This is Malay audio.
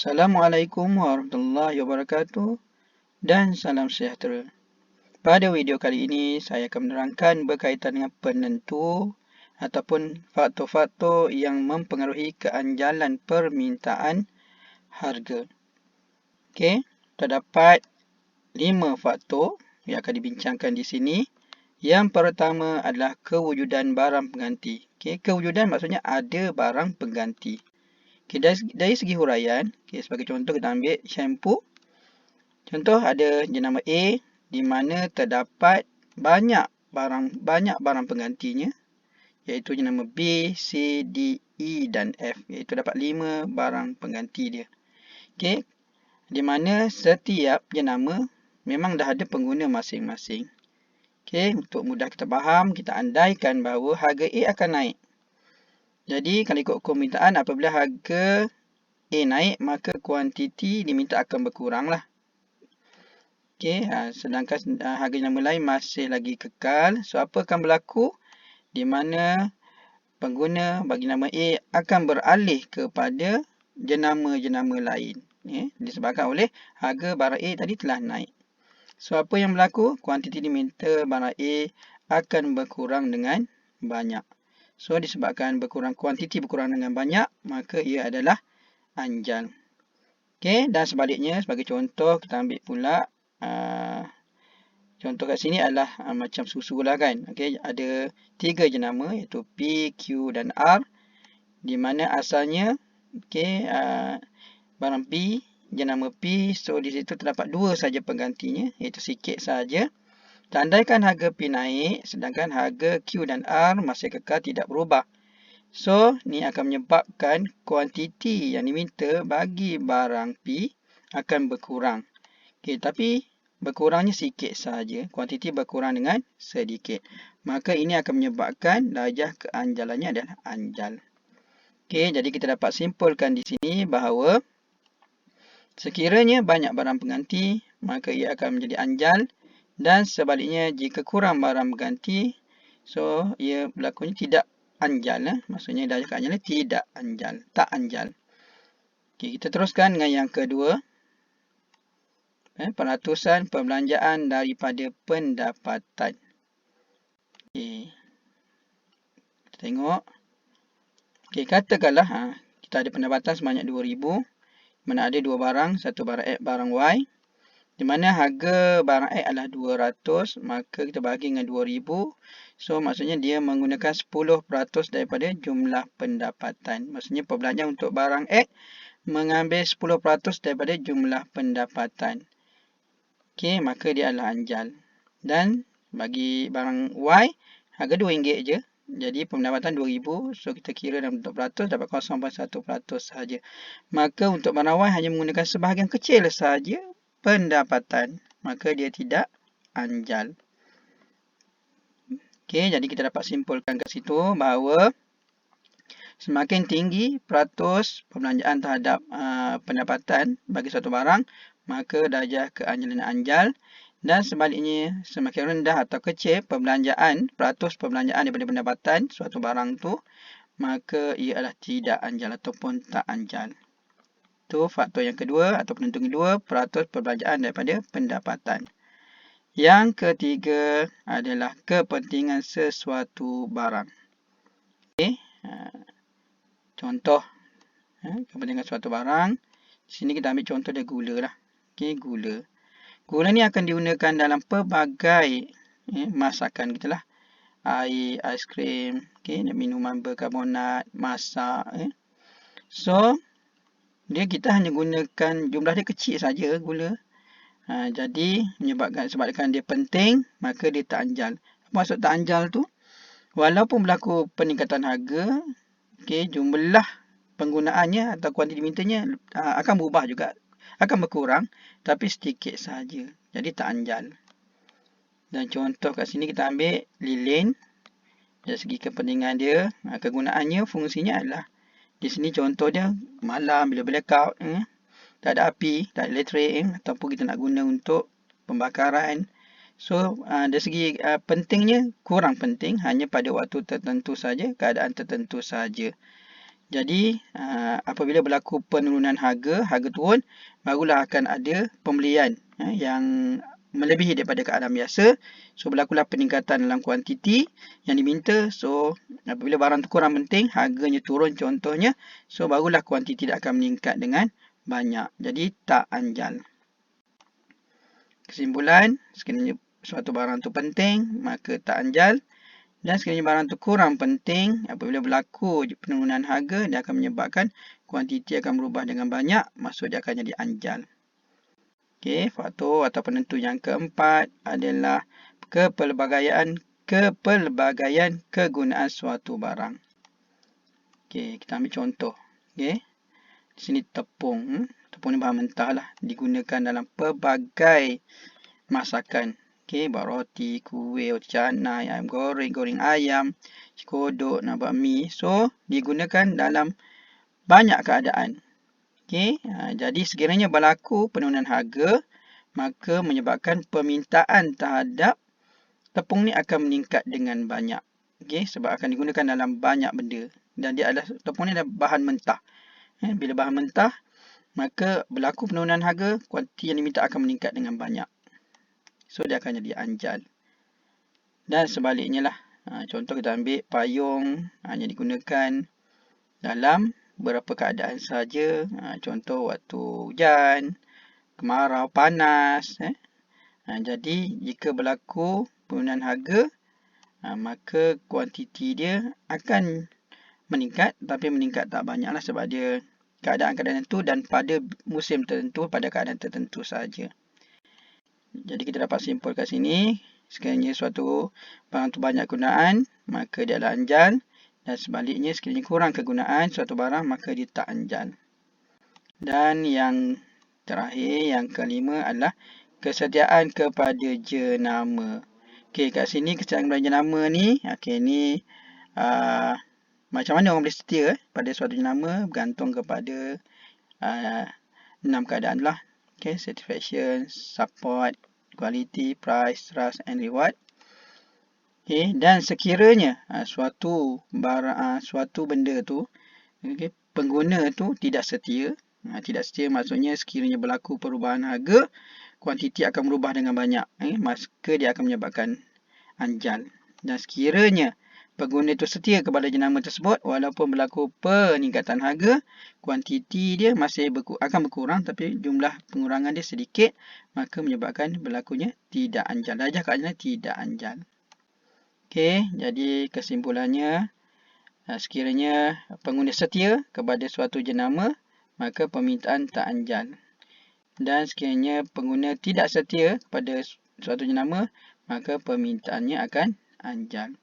Assalamualaikum warahmatullahi wabarakatuh dan salam sejahtera. Pada video kali ini, saya akan menerangkan berkaitan dengan penentu ataupun faktor-faktor yang mempengaruhi keanjalan permintaan harga. Okey, terdapat 5 faktor yang akan dibincangkan di sini. Yang pertama adalah kewujudan barang pengganti. Okey, kewujudan maksudnya ada barang pengganti. Okay, dari segi huraian, sebagai contoh kita ambil shampoo. Contoh ada jenama A di mana terdapat banyak barang penggantinya, iaitu jenama B, C, D, E dan F, iaitu dapat 5 barang pengganti dia. Okey, di mana setiap jenama memang dah ada pengguna masing-masing. Okey, untuk mudah kita faham, kita andaikan bahawa harga A akan naik. Jadi, kalau ikut permintaan, apabila harga A naik, maka kuantiti diminta akan berkurang lah. Okey, sedangkan harga jenama lain masih lagi kekal. So, apa akan berlaku? Di mana pengguna bagi nama A akan beralih kepada jenama-jenama lain. Disebabkan oleh harga barang A tadi telah naik. So, apa yang berlaku? Kuantiti diminta barang A akan berkurang dengan banyak. So, disebabkan kuantiti berkurang dengan banyak, maka ia adalah anjal. Okey, dan sebaliknya, sebagai contoh, kita ambil pula, contoh kat sini adalah macam susu lah kan. Okey, ada 3 jenama, iaitu P, Q dan R, di mana asalnya, okey, barang P, jenama P, so di situ terdapat 2 saja penggantinya, iaitu sikit saja. Andaikan harga P naik, sedangkan harga Q dan R masih kekal tidak berubah. So, ni akan menyebabkan kuantiti yang diminta bagi barang P akan berkurang. Okey, tapi berkurangnya sikit sahaja. Kuantiti berkurang dengan sedikit. Maka ini akan menyebabkan darjah keanjalannya adalah anjal. Okey, jadi kita dapat simpulkan di sini bahawa sekiranya banyak barang pengganti, maka ia akan menjadi anjal. Dan sebaliknya, jika kurang barang pengganti, so ia berlakunya tidak anjal. Maksudnya darjah keanjalan tidak anjal, tak anjal. Okey, kita teruskan dengan yang kedua. Peratusan perbelanjaan daripada pendapatan. Okey, kita tengok. Okey, katakanlah kita ada pendapatan sebanyak 2,000, mana ada 2 barang, satu barang X, barang Y. Di mana harga barang X adalah 200, maka kita bagi dengan 2,000. So, maksudnya dia menggunakan 10% daripada jumlah pendapatan. Maksudnya perbelanjaan untuk barang X mengambil 10% daripada jumlah pendapatan. Okey, maka dia adalah anjal. Dan bagi barang Y, harga RM2 je. Jadi, pendapatan 2,000. So, kita kira dalam bentuk peratus, dapat 0.1% sahaja. Maka, untuk barang Y hanya menggunakan sebahagian kecil sahaja pendapatan, maka dia tidak anjal. Okey, jadi kita dapat simpulkan kat situ bahawa semakin tinggi peratus perbelanjaan terhadap pendapatan bagi suatu barang, maka darjah keanjalan anjal. Dan sebaliknya, semakin rendah atau kecil peratus perbelanjaan daripada pendapatan suatu barang tu, maka ia adalah tidak anjal ataupun tak anjal. Itu faktor yang kedua atau penentu kedua, peratus perbelanjaan daripada pendapatan. Yang ketiga adalah kepentingan sesuatu barang. Okey, contoh kepentingan suatu barang. Di sini kita ambil contoh dia gula lah. Okey, gula. Gula ni akan digunakan dalam pelbagai masakan kita lah. Air, aiskrim, minuman berkarbonat, masak. So, kita hanya gunakan jumlah dia kecil saja gula. Jadi sebabkan dia penting, maka dia tak anjal. Apa maksud tak anjal tu? Walaupun berlaku peningkatan harga, jumlah penggunaannya atau kuantiti dimintanya akan berubah juga, akan berkurang, tapi sedikit sahaja. Jadi tak anjal. Dan contoh kat sini kita ambil lilin. Dari segi kepentingan dia, kegunaannya, fungsinya adalah, di sini contoh dia malam bila blackout, tak ada api, tak ada elektrik, ataupun kita nak guna untuk pembakaran. So, dari segi pentingnya kurang penting, hanya pada waktu tertentu saja, keadaan tertentu saja. Jadi, apabila berlaku penurunan harga turun, barulah akan ada pembelian yang melebihi daripada keadaan biasa. So, berlakulah peningkatan dalam kuantiti yang diminta. So, apabila barang tu kurang penting, harganya turun contohnya. So, barulah kuantiti tidak akan meningkat dengan banyak. Jadi, tak anjal. Kesimpulan, sekiranya suatu barang tu penting, maka tak anjal. Dan sekiranya barang tu kurang penting, apabila berlaku penurunan harga, dia akan menyebabkan kuantiti akan berubah dengan banyak, maksud dia akan jadi anjal. Okey, faktor atau penentu yang keempat adalah kepelbagaian kegunaan suatu barang. Okey, kita ambil contoh. Okey. Di sini tepung. Tepung ni bahan mentah lah. Digunakan dalam pelbagai masakan. Okey, buat roti, kuih, roti canai, ayam goreng, goreng ayam, kodok, nak buat mi. So, digunakan dalam banyak keadaan. Okey, jadi sekiranya berlaku penurunan harga, maka menyebabkan permintaan terhadap tepung ni akan meningkat dengan banyak. Okey, sebab akan digunakan dalam banyak benda. Dan dia adalah, tepung ni adalah bahan mentah. Bila bahan mentah, maka berlaku penurunan harga, kuantiti yang diminta akan meningkat dengan banyak. So, dia akan jadi anjal. Dan sebaliknya lah. Contoh kita ambil payung hanya digunakan dalam beberapa keadaan sahaja. Contoh waktu hujan, kemarau, panas. Jadi jika berlaku penurunan harga, maka kuantiti dia akan meningkat. Tapi meningkat tak banyak lah sebab dia keadaan-keadaan tertentu dan pada musim tertentu, pada keadaan tertentu sahaja. Jadi kita dapat simpulkan sini, sekiranya suatu barang tu banyak gunaan, maka dia adalah anjal. Dan sebaliknya, sekiranya kurang kegunaan suatu barang, maka dia tak anjal. Dan yang terakhir, yang kelima adalah kesetiaan kepada jenama. Okey, kat sini kesetiaan kepada jenama ni, okey, ni macam mana orang boleh setia pada suatu jenama bergantung kepada 6 keadaan lah. Okay, satisfaction, support, quality, price, trust and reward. Okay, dan sekiranya suatu benda tu, okay, pengguna tu tidak setia. Tidak setia maksudnya sekiranya berlaku perubahan harga, kuantiti akan berubah dengan banyak. Maka dia akan menyebabkan anjal. Dan sekiranya pengguna itu setia kepada jenama tersebut, walaupun berlaku peningkatan harga, kuantiti dia masih akan berkurang tapi jumlah pengurangan dia sedikit, maka menyebabkan berlakunya tidak anjal. Darjah keanjalan tidak anjal. Okey, jadi kesimpulannya, sekiranya pengguna setia kepada suatu jenama, maka permintaan tak anjal. Dan sekiranya pengguna tidak setia kepada suatu jenama, maka permintaannya akan anjal.